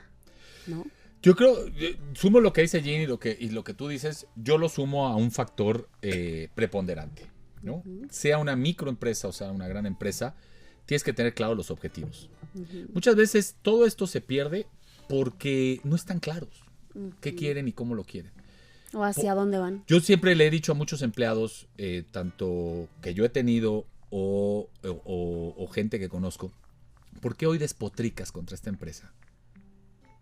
¿no? Yo creo, sumo lo que dice Jean y lo que tú dices, yo lo sumo a un factor preponderante, ¿no? Uh-huh. Sea una microempresa o sea una gran empresa, tienes que tener claros los objetivos. Uh-huh. Muchas veces todo esto se pierde porque no están claros qué quieren y cómo lo quieren. O hacia dónde van. Yo siempre le he dicho a muchos empleados, tanto que yo he tenido o gente que conozco, ¿por qué hoy despotricas contra esta empresa?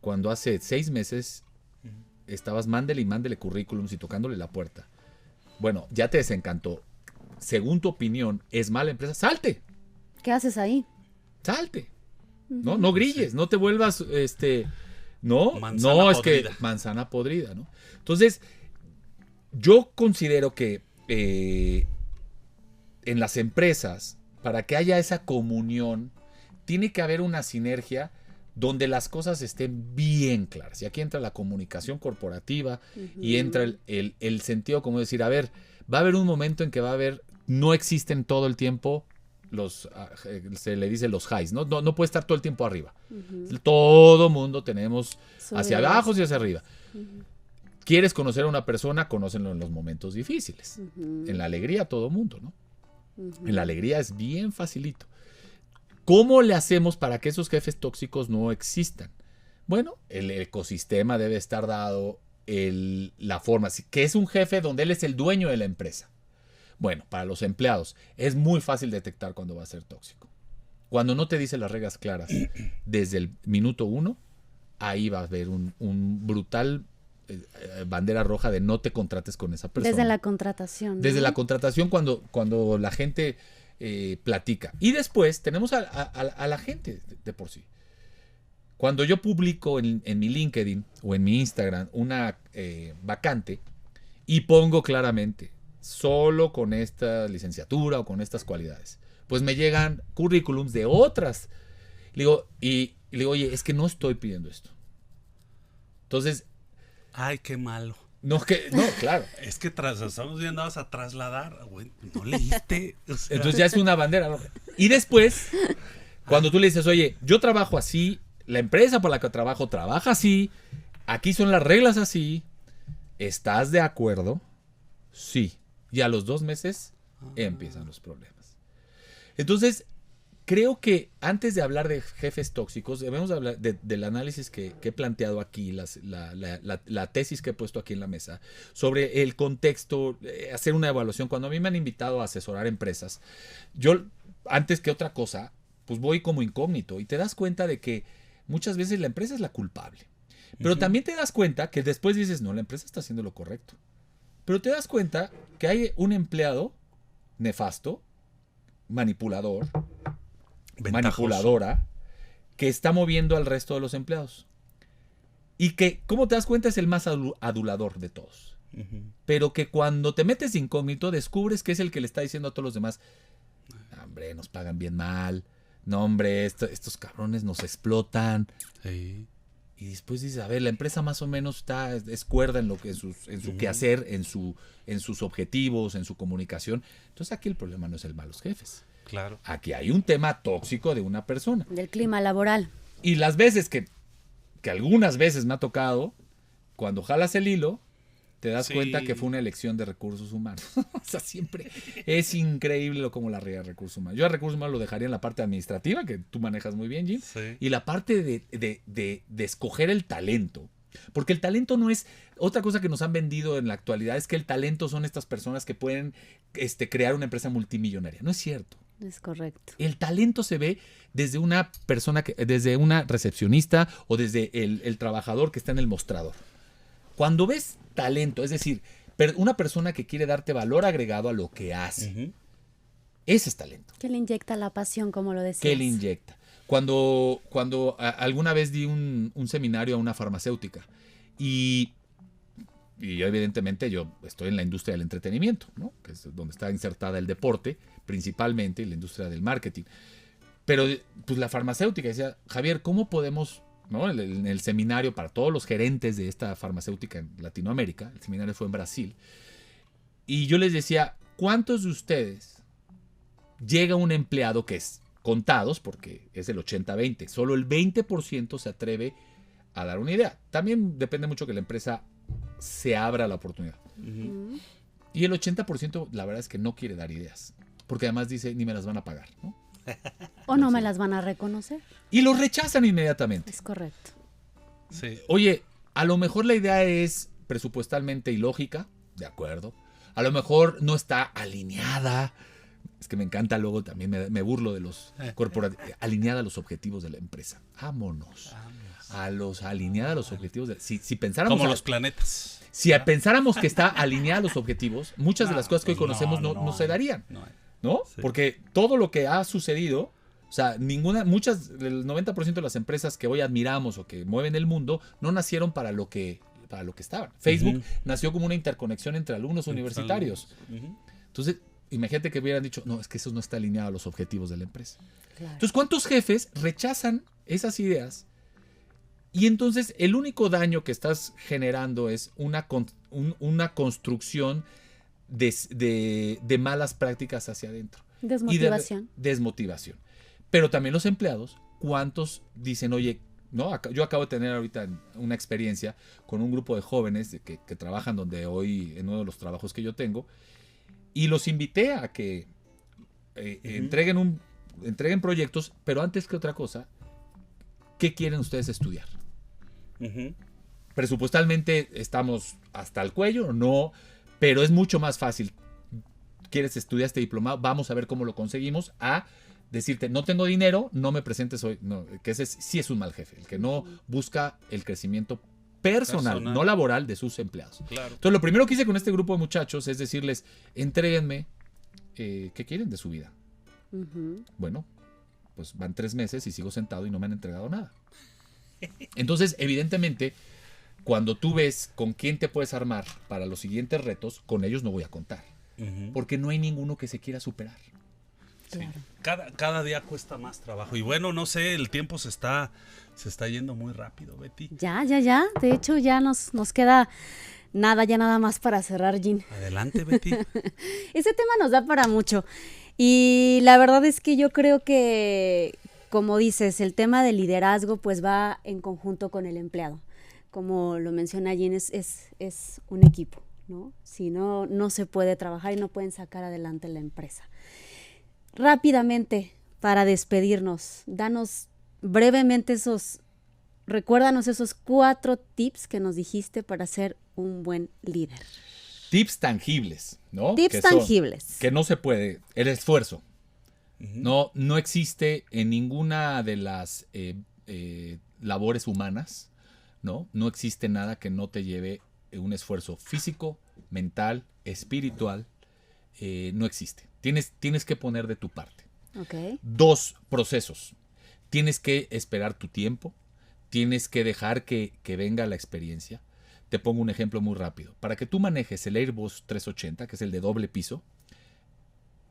Cuando hace 6 meses estabas mándele currículums y tocándole la puerta. Bueno, ya te desencantó. Según tu opinión, ¿es mala empresa? ¡Salte! ¿Qué haces ahí? ¡Salte! No grilles, no te vuelvas, manzana podrida. Manzana podrida, ¿no? Entonces, yo considero que en las empresas, para que haya esa comunión, tiene que haber una sinergia donde las cosas estén bien claras. Y aquí entra la comunicación corporativa y entra el sentido como decir, a ver, va a haber un momento en que no existen todo el tiempo se le dice los highs, ¿no? No puede estar todo el tiempo arriba. Uh-huh. Todo mundo tenemos hacia abajo y hacia arriba. Uh-huh. ¿Quieres conocer a una persona? Conócenlo en los momentos difíciles. Uh-huh. En la alegría todo mundo, ¿no? Uh-huh. En la alegría es bien facilito. ¿Cómo le hacemos para que esos jefes tóxicos no existan? Bueno, el ecosistema debe estar dado, la forma, que es un jefe donde él es el dueño de la empresa. Bueno, para los empleados es muy fácil detectar cuando va a ser tóxico. Cuando no te dice las reglas claras desde el minuto 1, ahí va a haber un brutal bandera roja de no te contrates con esa persona. Desde la contratación, ¿no? Desde la contratación cuando la gente platica. Y después tenemos a la gente de por sí. Cuando yo publico en mi LinkedIn o en mi Instagram una vacante y pongo claramente solo con esta licenciatura o con estas cualidades, pues me llegan currículums de otras. Le digo, oye, es que no estoy pidiendo esto. Entonces, ay, qué malo. No, claro. Es que estamos viendo a trasladar, güey, no leíste. O sea. Entonces ya es una bandera roja. Y después, cuando tú le dices, oye, yo trabajo así, la empresa por la que trabajo trabaja así, aquí son las reglas así, ¿estás de acuerdo? Sí. Y a los 2 meses empiezan los problemas. Entonces, creo que antes de hablar de jefes tóxicos, debemos hablar del análisis que he planteado aquí, la tesis que he puesto aquí en la mesa, sobre el contexto, hacer una evaluación. Cuando a mí me han invitado a asesorar empresas, yo, antes que otra cosa, pues voy como incógnito y te das cuenta de que muchas veces la empresa es la culpable. Pero también te das cuenta que después dices, no, la empresa está haciendo lo correcto. Pero te das cuenta que hay un empleado nefasto, manipuladora, que está moviendo al resto de los empleados. Y que, ¿cómo te das cuenta? Es el más adulador de todos. Pero que cuando te metes de incógnito, descubres que es el que le está diciendo a todos los demás, hombre, nos pagan bien mal, no, hombre, estos cabrones nos explotan. Sí. Y después dices, a ver, la empresa más o menos es cuerda en su quehacer, en sus objetivos, en su comunicación. Entonces aquí el problema no es el malos jefes. Claro. Aquí hay un tema tóxico de una persona. Del clima laboral. Y las veces que algunas veces me ha tocado, cuando jalas el hilo, te das cuenta que fue una elección de recursos humanos. O sea, siempre es increíble cómo la riega recursos humanos. Yo a recursos humanos lo dejaría en la parte administrativa, que tú manejas muy bien, Jim. Sí. Y la parte de escoger el talento. Porque el talento no es... Otra cosa que nos han vendido en la actualidad es que el talento son estas personas que pueden crear una empresa multimillonaria. No es cierto. Es correcto. El talento se ve desde una persona, desde una recepcionista o desde el trabajador que está en el mostrador. Cuando ves talento, es decir, una persona que quiere darte valor agregado a lo que hace, ese es talento. Que le inyecta la pasión, como lo decías. Que le inyecta. Cuando alguna vez di un seminario a una farmacéutica y yo evidentemente yo estoy en la industria del entretenimiento, ¿no? Que es donde está insertada el deporte, principalmente, y la industria del marketing. Pero pues la farmacéutica decía, Javier, ¿cómo podemos, ¿no? En el seminario para todos los gerentes de esta farmacéutica en Latinoamérica, el seminario fue en Brasil, y yo les decía, ¿cuántos de ustedes llega un empleado que es contados, porque es el 80-20, solo el 20% se atreve a dar una idea? También depende mucho que la empresa se abra la oportunidad. Y el 80% la verdad es que no quiere dar ideas, porque además dice, ni me las van a pagar, ¿no? O no me las van a reconocer. Y los rechazan inmediatamente. Es correcto. Sí. Oye, a lo mejor la idea es presupuestalmente ilógica, de acuerdo. A lo mejor no está alineada. Es que me encanta, luego también me burlo de los corporativos. Alineada a los objetivos de la empresa. Vámonos. Alineada a los objetivos. Si pensáramos... Como los planetas. Si pensáramos que está alineada a los objetivos, muchas de las cosas que hoy conocemos no se darían. ¿No? Sí. Porque todo lo que ha sucedido, o sea, el 90% de las empresas que hoy admiramos o que mueven el mundo, no nacieron para lo que estaban. Facebook nació como una interconexión entre alumnos universitarios. Entonces, imagínate que hubieran dicho, no, es que eso no está alineado a los objetivos de la empresa. Claro. Entonces, ¿cuántos jefes rechazan esas ideas? Y entonces el único daño que estás generando es una construcción de malas prácticas hacia adentro. Desmotivación. Desmotivación. Pero también los empleados, ¿cuántos dicen, oye, no? Yo acabo de tener ahorita una experiencia con un grupo de jóvenes que trabajan donde hoy, en uno de los trabajos que yo tengo, y los invité a que entreguen proyectos, pero antes que otra cosa, ¿qué quieren ustedes estudiar? Presupuestalmente estamos hasta el cuello, no, pero es mucho más fácil. ¿Quieres estudiar este diplomado? Vamos a ver cómo lo conseguimos. decirte, no tengo dinero, no me presentes hoy. No, que ese sí es un mal jefe, el que no busca el crecimiento personal, no laboral de sus empleados. Claro. Entonces, lo primero que hice con este grupo de muchachos es decirles, entréguenme qué quieren de su vida. Bueno, pues van 3 meses y sigo sentado y no me han entregado nada. Entonces, evidentemente, cuando tú ves con quién te puedes armar para los siguientes retos, con ellos no voy a contar. Porque no hay ninguno que se quiera superar. Sí. Cada día cuesta más trabajo. Y bueno, no sé, el tiempo se está yendo muy rápido, Betty. Ya. De hecho, ya nos queda nada más para cerrar, Gin. Adelante, Betty. Ese tema nos da para mucho. Y la verdad es que yo creo que, como dices, el tema del liderazgo pues va en conjunto con el empleado. Como lo menciona Gin, es un equipo, ¿no? Si no, no se puede trabajar y no pueden sacar adelante la empresa. Rápidamente, para despedirnos, danos brevemente recuérdanos esos 4 tips que nos dijiste para ser un buen líder. Tips tangibles, ¿no? Tips tangibles. Que no se puede, el esfuerzo. No existe en ninguna de las labores humanas, ¿no? No existe nada que no te lleve un esfuerzo físico, mental, espiritual. No existe. Tienes que poner de tu parte. Okay. 2, procesos. Tienes que esperar tu tiempo. Tienes que dejar que venga la experiencia. Te pongo un ejemplo muy rápido. Para que tú manejes el Airbus 380, que es el de doble piso,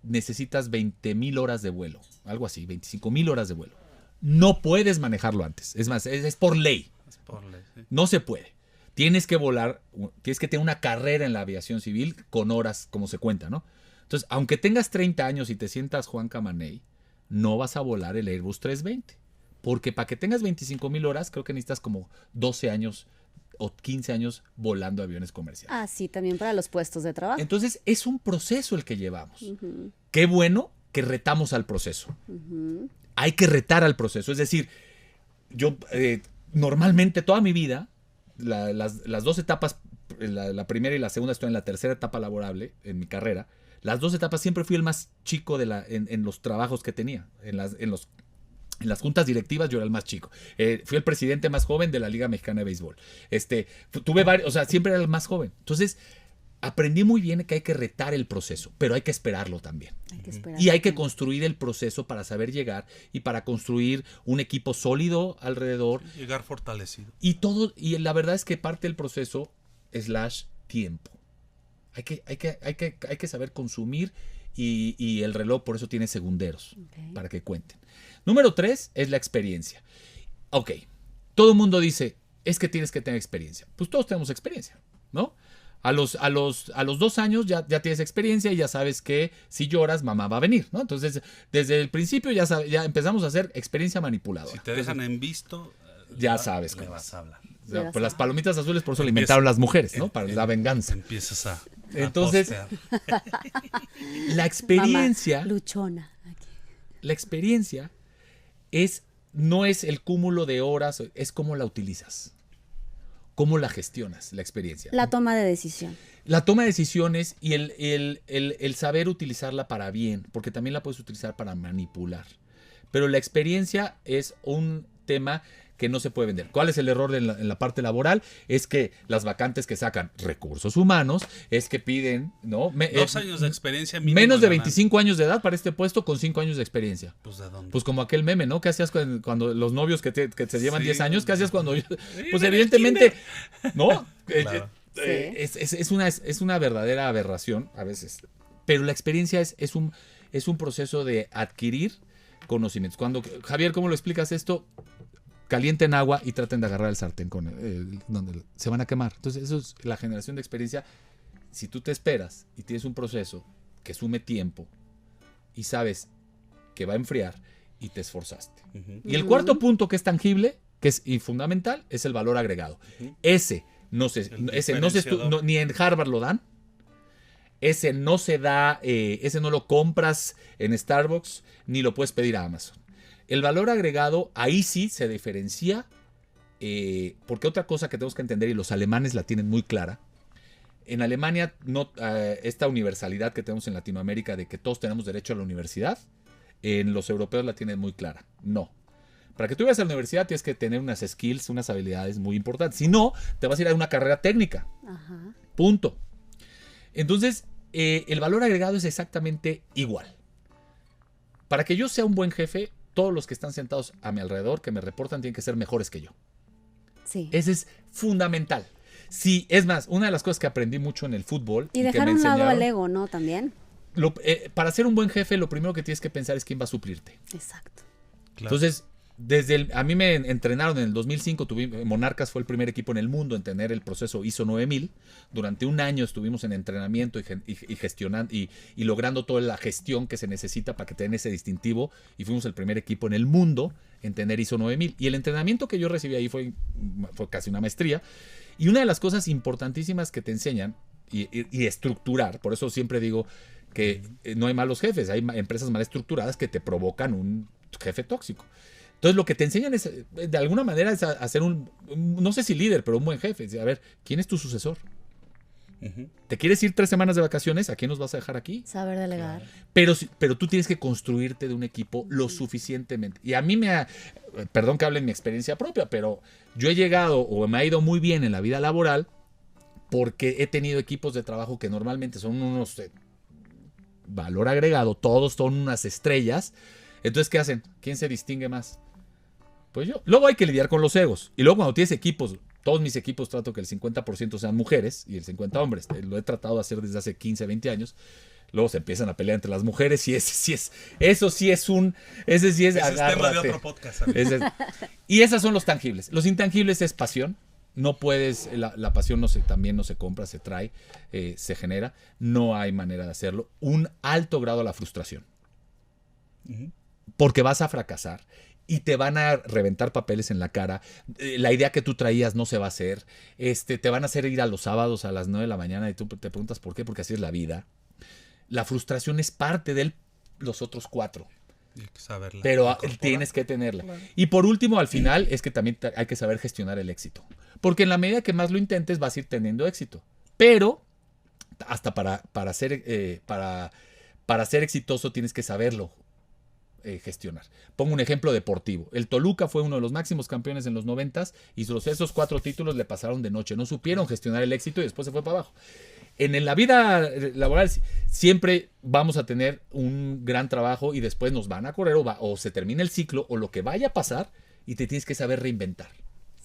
necesitas 20,000 horas de vuelo. Algo así, 25,000 horas de vuelo. No puedes manejarlo antes. Es más, es por ley. Es por ley, sí. No se puede. Tienes que volar, tienes que tener una carrera en la aviación civil con horas como se cuenta, ¿no? Entonces, aunque tengas 30 años y te sientas Juan Camaney, no vas a volar el Airbus 320. Porque para que tengas 25,000 horas, creo que necesitas como 12 años o 15 años volando aviones comerciales. Ah, sí, también para los puestos de trabajo. Entonces, es un proceso el que llevamos. Qué bueno que retamos al proceso. Hay que retar al proceso. Es decir, yo normalmente toda mi vida, las 2 etapas, la primera y la segunda, estoy en la tercera etapa laborable en mi carrera. Las 2 etapas siempre fui el más chico en los trabajos que tenía. En las juntas directivas yo era el más chico. Fui el presidente más joven de la Liga Mexicana de Béisbol. Tuve varios, o sea, siempre era el más joven. Entonces, aprendí muy bien que hay que retar el proceso, pero hay que esperarlo también. Y hay que construir el proceso para saber llegar y para construir un equipo sólido alrededor. Llegar fortalecido. Y la verdad es que parte del proceso / tiempo. Hay que saber consumir y el reloj por eso tiene segunderos para que cuenten. Número 3 es la experiencia. Ok, todo el mundo dice, es que tienes que tener experiencia. Pues todos tenemos experiencia, ¿no? A los 2 años ya tienes experiencia y ya sabes que si lloras, mamá va a venir, ¿no? Entonces, desde el principio ya empezamos a hacer experiencia manipuladora. Si te dejan en visto, ya sabes le cómo vas a hablar. Pues las palomitas azules por eso le inventaron las mujeres, ¿no? Para la venganza. Empiezas a Entonces, postear. La experiencia... Mamá, luchona. La experiencia no es el cúmulo de horas, es cómo la utilizas. Cómo la gestionas, la experiencia. La toma de decisión. La toma de decisiones y el saber utilizarla para bien, porque también la puedes utilizar para manipular. Pero la experiencia es un tema que no se puede vender. ¿Cuál es el error en la parte laboral? Es que las vacantes que sacan recursos humanos es que piden, ¿no? 2 años de experiencia mínimo. Menos de 25 años de edad para este puesto con 5 años de experiencia. Pues ¿de dónde? Pues como aquel meme, ¿no? ¿Qué hacías cuando los novios que se llevan 10 años? ¿Qué hacías cuando...? Pues evidentemente, ¿no? Claro. Es una verdadera aberración a veces. Pero la experiencia es un proceso de adquirir conocimientos. Javier, ¿cómo lo explicas esto? Calienten agua y traten de agarrar el sartén donde se van a quemar. Entonces, eso es la generación de experiencia. Si tú te esperas y tienes un proceso que sume tiempo y sabes que va a enfriar y te esforzaste. Y el cuarto punto que es tangible, y fundamental, es el valor agregado. Ese no ni en Harvard lo dan. Ese no se da, ese no lo compras en Starbucks, ni lo puedes pedir a Amazon. El valor agregado, ahí sí se diferencia, porque otra cosa que tenemos que entender, y los alemanes la tienen muy clara, en Alemania esta universalidad que tenemos en Latinoamérica de que todos tenemos derecho a la universidad, En los europeos la tienen muy clara. No. Para que tú vayas a la universidad tienes que tener unas skills, unas habilidades muy importantes. Si no, te vas a ir a una carrera técnica. Ajá. Punto. Entonces, el valor agregado es exactamente igual. Para que yo sea un buen jefe, todos los que están sentados a mi alrededor, que me reportan, tienen que ser mejores que yo. Sí. Ese es fundamental. Sí, es más, una de las cosas que aprendí mucho en el fútbol. Y que dejar me un lado enseñaron, al ego, ¿no? También. Para ser un buen jefe, lo primero que tienes que pensar es quién va a suplirte. Exacto. Claro. Entonces, a mí me entrenaron en el 2005, Monarcas fue el primer equipo en el mundo en tener el proceso ISO 9000. Durante un año estuvimos en entrenamiento y gestionando y logrando toda la gestión que se necesita para que tengan ese distintivo, y fuimos el primer equipo en el mundo en tener ISO 9000. Y el entrenamiento que yo recibí ahí fue casi una maestría. Y una de las cosas importantísimas que te enseñan y estructurar, por eso siempre digo que no hay malos jefes, hay empresas mal estructuradas que te provocan un jefe tóxico. Entonces lo que te enseñan es, de alguna manera, es a ser no sé si líder, pero un buen jefe. A ver, ¿quién es tu sucesor? Ujú. ¿Te quieres ir 3 semanas de vacaciones? ¿A quién nos vas a dejar aquí? Saber delegar. Pero tú tienes que construirte de un equipo lo suficientemente. Y a mí perdón que hable en mi experiencia propia, pero yo he llegado o me ha ido muy bien en la vida laboral porque he tenido equipos de trabajo que normalmente son unos valor agregado, todos son unas estrellas. Entonces, ¿qué hacen? ¿Quién se distingue más? Pues yo. Luego hay que lidiar con los egos. Y luego cuando tienes equipos, todos mis equipos trato que el 50% sean mujeres y el 50% hombres. Lo he tratado de hacer desde hace 15, 20 años. Luego se empiezan a pelear entre las mujeres y ese sí es tema de otro podcast. Y esas son los tangibles. Los intangibles es pasión. No puedes, la pasión también no se compra, se trae, se genera. No hay manera de hacerlo. Un alto grado a la frustración. Uh-huh. Porque vas a fracasar y te van a reventar papeles en la cara. La idea que tú traías no se va a hacer. Te van a hacer ir a los sábados a las 9 de la mañana y tú te preguntas por qué, porque así es la vida. La frustración es parte de los otros 4. Hay que saberla. Pero tienes que tenerla. Claro. Y por último, al final, es que también hay que saber gestionar el éxito. Porque en la medida que más lo intentes, vas a ir teniendo éxito. Pero, hasta para ser exitoso, tienes que saberlo gestionar. Pongo un ejemplo deportivo. El Toluca fue uno de los máximos campeones en los 90s y esos 4 títulos le pasaron de noche. No supieron gestionar el éxito y después se fue para abajo. En la vida laboral siempre vamos a tener un gran trabajo y después nos van a correr o se termina el ciclo o lo que vaya a pasar y te tienes que saber reinventar.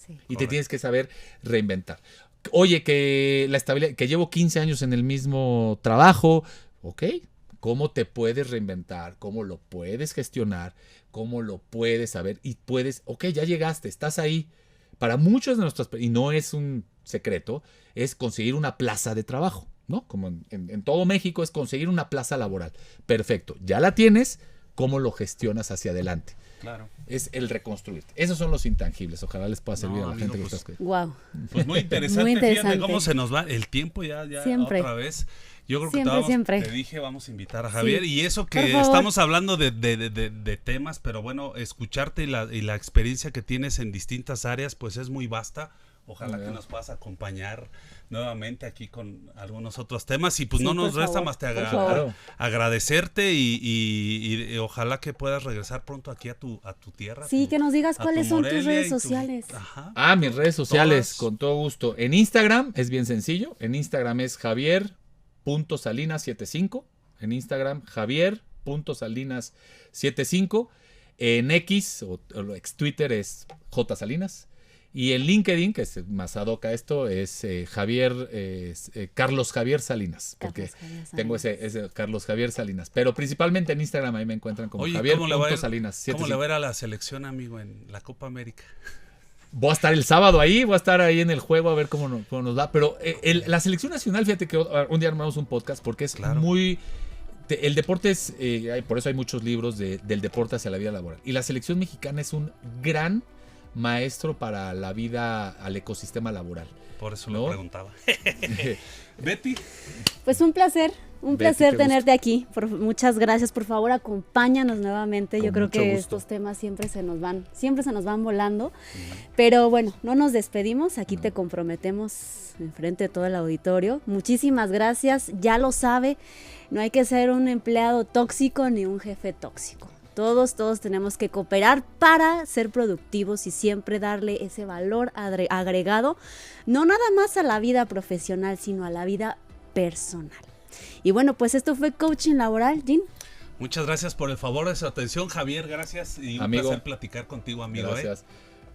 Sí. Y te tienes que saber reinventar. Oye, que la estabilidad, que llevo 15 años en el mismo trabajo, ok. ¿Cómo te puedes reinventar? ¿Cómo lo puedes gestionar? ¿Cómo lo puedes saber? Y puedes, ok, ya llegaste, estás ahí. Para muchos de nuestros, y no es un secreto, es conseguir una plaza de trabajo, ¿no? Como en todo México es conseguir una plaza laboral. Perfecto, ya la tienes, ¿cómo lo gestionas hacia adelante? Claro. Es el reconstruirte. Esos son los intangibles. Ojalá les pueda servir a la gente que está escuchando. Wow. Pues muy interesante. Muy interesante. Fíjate cómo se nos va el tiempo ya siempre. Otra vez. Yo creo que te dije, vamos a invitar a Javier. Sí. Y eso que estamos hablando de temas, pero bueno, escucharte y la experiencia que tienes en distintas áreas, pues es muy vasta. Ojalá que nos puedas acompañar nuevamente aquí con algunos otros temas. Y pues sí, no nos resta más que agradecerte y ojalá que puedas regresar pronto aquí a tu tierra. Sí, que nos digas cuáles son tus redes sociales. Mis redes sociales, con todo gusto. En Instagram es bien sencillo. En Instagram es Javier.Salinas75. En Instagram, Javier.Salinas75. En X o ex Twitter es JSalinas. Y en LinkedIn, que es más ad hoc a esto, es Carlos Javier Salinas. Porque tengo ese Carlos Javier Salinas. Pero principalmente en Instagram ahí me encuentran como Javier.Salinas. ¿Cómo le va a ir a la selección, amigo, en la Copa América? Voy a estar el sábado ahí, voy a estar ahí en el juego a ver cómo nos da. Pero la selección nacional, fíjate que un día armamos un podcast porque es muy... El deporte es... por eso hay muchos libros del deporte hacia la vida laboral. Y la selección mexicana es un gran maestro para la vida, al ecosistema laboral. Por eso lo preguntaba. Betty. Pues un placer tenerte aquí. Muchas gracias. Por favor, acompáñanos nuevamente. Yo creo que estos temas siempre se nos van volando. Pero bueno, no nos despedimos. Aquí te comprometemos enfrente de todo el auditorio. Muchísimas gracias. Ya lo sabe, no hay que ser un empleado tóxico ni un jefe tóxico. Todos tenemos que cooperar para ser productivos y siempre darle ese valor agregado, no nada más a la vida profesional, sino a la vida personal. Y bueno, pues esto fue Coaching Laboral, Jean. Muchas gracias por el favor de su atención, Javier, gracias y un amigo, placer platicar contigo, amigo.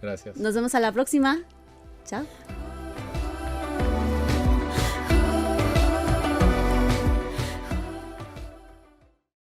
Gracias. Nos vemos a la próxima. Chao.